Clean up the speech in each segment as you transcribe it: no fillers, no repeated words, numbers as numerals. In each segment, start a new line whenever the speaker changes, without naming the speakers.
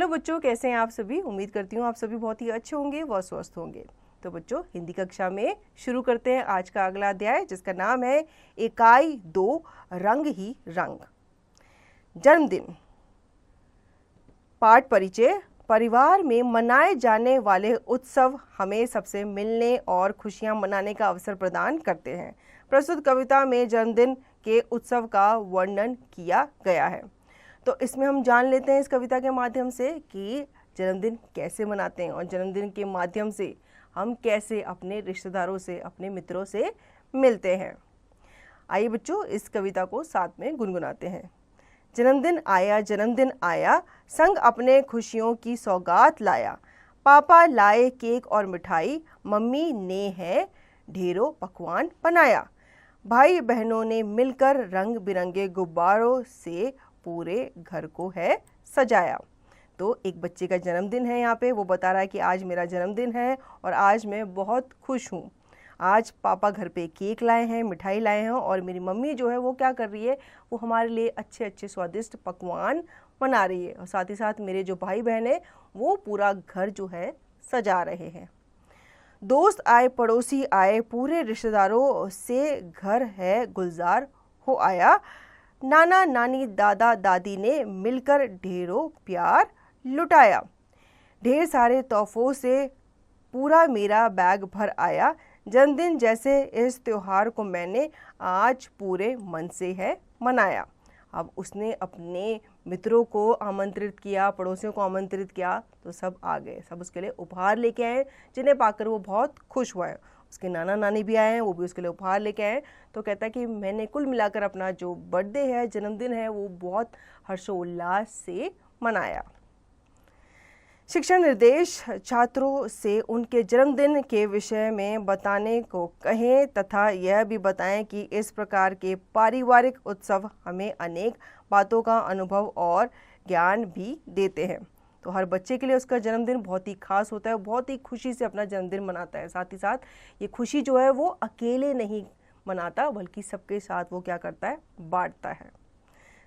Hello बच्चों, कैसे हैं आप सभी। उम्मीद करती हूँ आप सभी बहुत ही अच्छे होंगे व स्वस्थ होंगे। तो बच्चों, हिंदी कक्षा में शुरू करते हैं आज का अगला अध्याय, जिसका नाम है इकाई 2 रंग ही रंग। जन्मदिन। पाठ परिचय। परिवार में मनाए जाने वाले उत्सव हमें सबसे मिलने और खुशियां मनाने का अवसर प्रदान करते हैं। प्रस्तुत कविता में जन्मदिन के उत्सव का वर्णन किया गया है। तो इसमें हम जान लेते हैं इस कविता के माध्यम से कि जन्मदिन कैसे मनाते हैं और जन्मदिन के माध्यम से हम कैसे अपने रिश्तेदारों से, अपने मित्रों से मिलते हैं। आइए बच्चों, इस कविता को साथ में गुनगुनाते हैं। जन्मदिन आया, संग अपने खुशियों की सौगात लाया। पापा लाए केक और मिठाई, मम्मी ने है ढेरों पकवान बनाया। भाई बहनों ने मिलकर रंग बिरंगे गुब्बारों से पूरे घर को है सजाया। तो एक बच्चे का जन्मदिन है, यहाँ पे वो बता रहा है कि आज मेरा जन्मदिन है और आज मैं बहुत खुश हूँ। आज पापा घर पे केक लाए हैं, मिठाई लाए हैं और मेरी मम्मी जो है वो क्या कर रही है, वो हमारे लिए अच्छे अच्छे स्वादिष्ट पकवान बना रही है। और साथ ही साथ मेरे जो भाई बहन है वो पूरा घर जो है सजा रहे हैं। दोस्त आए, पड़ोसी आए, पूरे रिश्तेदारों से घर है गुलजार हो आया। नाना नानी दादा दादी ने मिलकर ढेरों प्यार लुटाया। ढेर सारे तोहफों से पूरा मेरा बैग भर आया। जन्मदिन जैसे इस त्योहार को मैंने आज पूरे मन से है मनाया। अब उसने अपने मित्रों को आमंत्रित किया, पड़ोसियों को आमंत्रित किया, तो सब आ गए, सब उसके लिए उपहार लेके आए, जिन्हें पाकर वो बहुत खुश हुआ है। उसके नाना नानी भी आए हैं, वो भी उसके लिए उपहार लेके आए। तो कहता है कि मैंने कुल मिलाकर अपना जो बर्थडे है, जन्मदिन है, वो बहुत हर्षोल्लास से मनाया। शिक्षण निर्देश छात्रों से उनके जन्मदिन के विषय में बताने को कहें तथा यह भी बताएं कि इस प्रकार के पारिवारिक उत्सव हमें अनेक बातों का अनुभव और ज्ञान भी देते हैं। तो हर बच्चे के लिए उसका जन्मदिन बहुत ही खास होता है, बहुत ही खुशी से अपना जन्मदिन मनाता है। साथ ही साथ ये खुशी जो है वो अकेले नहीं मनाता, बल्कि सबके साथ वो क्या करता है, बांटता है।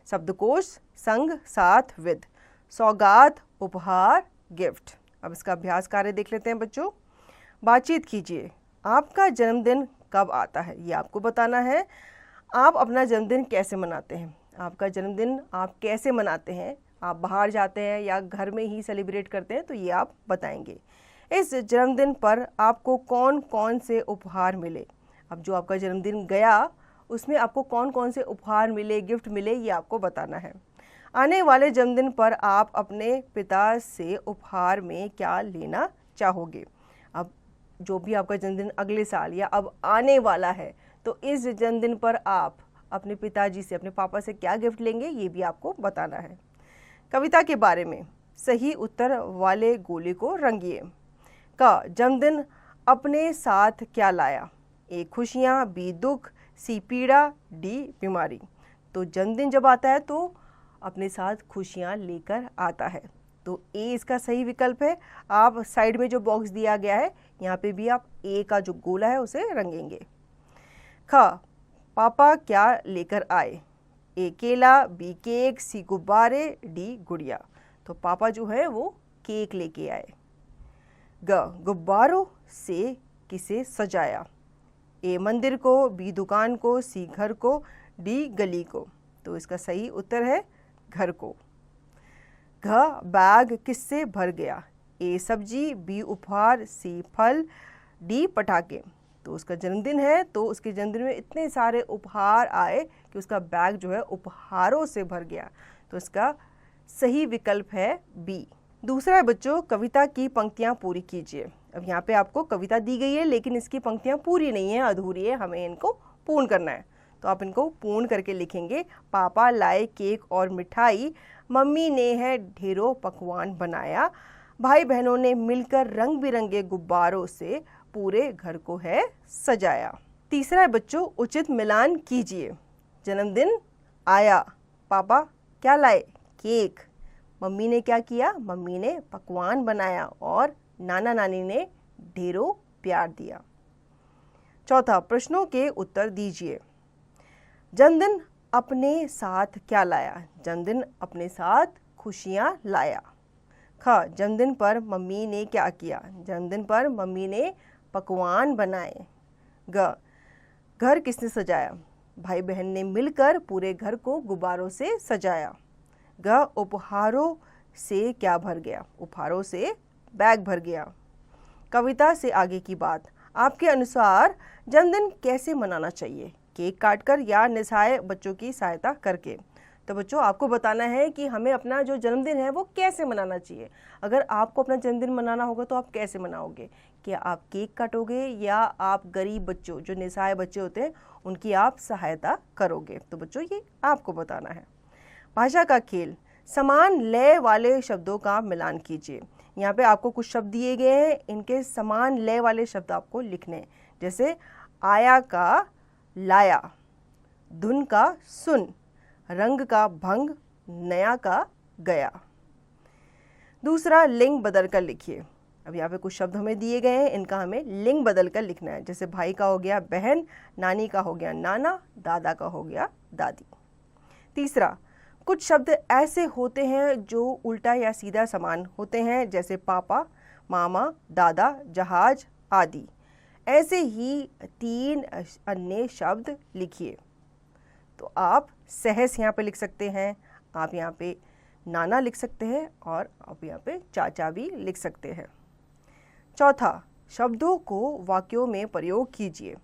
शब्दकोश संग साथ विद, सौगात, उपहार, गिफ्ट। अब इसका अभ्यास कार्य देख लेते हैं बच्चों। बातचीत कीजिए। आपका जन्मदिन कब आता है, ये आपको बताना है। आप अपना जन्मदिन कैसे मनाते हैं, आपका जन्मदिन आप कैसे मनाते हैं, आप बाहर जाते हैं या घर में ही सेलिब्रेट करते हैं, तो ये आप बताएंगे। इस जन्मदिन पर आपको कौन कौन से उपहार मिले। अब जो आपका जन्मदिन गया उसमें आपको कौन कौन से उपहार मिले, गिफ्ट मिले, ये आपको बताना है। आने वाले जन्मदिन पर आप अपने पिता से उपहार में क्या लेना चाहोगे। अब जो भी आपका जन्मदिन अगले साल या अब आने वाला है, तो इस जन्मदिन पर आप अपने पिताजी से, अपने पापा से क्या गिफ्ट लेंगे, ये भी आपको बताना है। कविता के बारे में सही उत्तर वाले गोले को रंगिए। का जन्मदिन अपने साथ क्या लाया। ए खुशियाँ, बी दुख, सी पीड़ा, डी बीमारी। तो जन्मदिन जब आता है तो अपने साथ खुशियाँ लेकर आता है, तो ए इसका सही विकल्प है। आप साइड में जो बॉक्स दिया गया है यहाँ पे भी आप ए का जो गोला है उसे रंगेंगे। ख पापा क्या लेकर आए। ए केला, बी केक, सी गुब्बारे, डी गुड़िया। तो पापा जो है वो केक लेके आए। ग गुब्बारों से किसे सजाया। ए मंदिर को, बी दुकान को, सी घर को, डी गली को। तो इसका सही उत्तर है घर को। घ बैग किससे भर गया। ए सब्जी, बी उपहार, सी फल, डी पटाखे। तो उसका जन्मदिन है तो उसके जन्मदिन में इतने सारे उपहार आए कि उसका बैग जो है उपहारों से भर गया। तो इसका सही विकल्प है बी। दूसरा है बच्चों, कविता की पंक्तियां पूरी कीजिए। अब यहाँ पे आपको कविता दी गई है लेकिन इसकी पंक्तियां पूरी नहीं है, अधूरी है, हमें इनको पूर्ण करना है। तो आप इनको पूर्ण करके लिखेंगे। पापा लाए केक और मिठाई, मम्मी ने है ढेरों पकवान बनाया। भाई बहनों ने मिलकर रंग बिरंगे गुब्बारों से पूरे घर को है सजाया। तीसरा है बच्चों, उचित मिलान कीजिए। जन्मदिन आया, पापा क्या लाए, केक। मम्मी ने क्या किया, मम्मी ने पकवान बनाया और नाना नानी ने ढेरों प्यार दिया। चौथा, प्रश्नों के उत्तर दीजिए। जन्मदिन अपने साथ क्या लाया। जन्मदिन अपने साथ खुशियाँ लाया। ख, जन्मदिन पर मम्मी ने क्या किया? जन्मदिन पर मम्मी ने पकवान बनाए। ग, घर किसने सजाया? भाई बहन ने मिलकर पूरे घर को गुब्बारों से सजाया। ग, उपहारों से क्या भर गया? उपहारों से बैग भर गया। कविता से आगे की बात, आपके अनुसार जन्मदिन कैसे मनाना चाहिए? केक काटकर या निसहाय बच्चों की सहायता करके? तो बच्चों, आपको बताना है कि हमें अपना जो जन्मदिन है वो कैसे मनाना चाहिए। अगर आपको अपना जन्मदिन मनाना होगा तो आप कैसे मनाओगे? क्या आप केक काटोगे या आप गरीब बच्चों, जो निसहाय बच्चे होते हैं, उनकी आप सहायता करोगे? तो बच्चों, ये आपको बताना है। भाषा का खेल, समान लय वाले शब्दों का मिलान कीजिए। यहाँ पे आपको कुछ शब्द दिए गए हैं, इनके समान लय वाले शब्द आपको लिखने हैं। जैसे आया का लाया, धुन का सुन, रंग का भंग, नया का गया। दूसरा, लिंग बदल कर लिखिए। अब यहाँ पे कुछ शब्द हमें दिए गए हैं, इनका हमें लिंग बदल कर लिखना है। जैसे भाई का हो गया बहन, नानी का हो गया नाना, दादा का हो गया दादी। तीसरा, कुछ शब्द ऐसे होते हैं जो उल्टा या सीधा समान होते हैं, जैसे पापा, मामा, दादा, जहाज आदि। ऐसे ही 3 अन्य शब्द लिखिए। तो आप सहस यहाँ पे लिख सकते हैं, आप यहाँ पे नाना लिख सकते हैं और आप यहाँ पे चाचा भी लिख सकते हैं। चौथा, शब्दों को वाक्यों में प्रयोग कीजिए।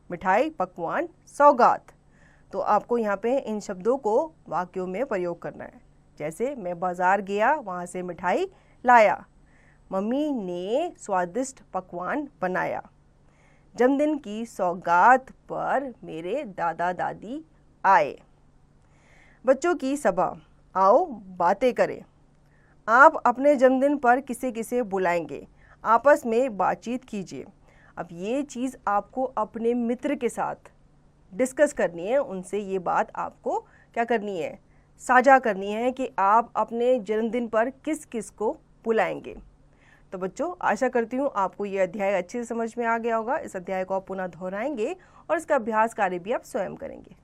मिठाई, पकवान, सौगात। तो आपको यहाँ पे इन शब्दों को वाक्यों में प्रयोग करना है। जैसे मैं बाजार गया, वहाँ से मिठाई लाया। मम्मी ने स्वादिष्ट पकवान बनाया। जन्मदिन की सौगात पर मेरे दादा दादी आए। बच्चों की सभा, आओ बातें करें। आप अपने जन्मदिन पर किसे किसे बुलाएंगे? आपस में बातचीत कीजिए। अब ये चीज़ आपको अपने मित्र के साथ डिस्कस करनी है, उनसे ये बात आपको क्या करनी है? साझा करनी है कि आप अपने जन्मदिन पर किस किस को बुलाएंगे। तो बच्चों, आशा करती हूँ आपको ये अध्याय अच्छे से समझ में आ गया होगा। इस अध्याय को आप पुनः दोहराएंगे और इसका अभ्यास कार्य भी आप स्वयं करेंगे।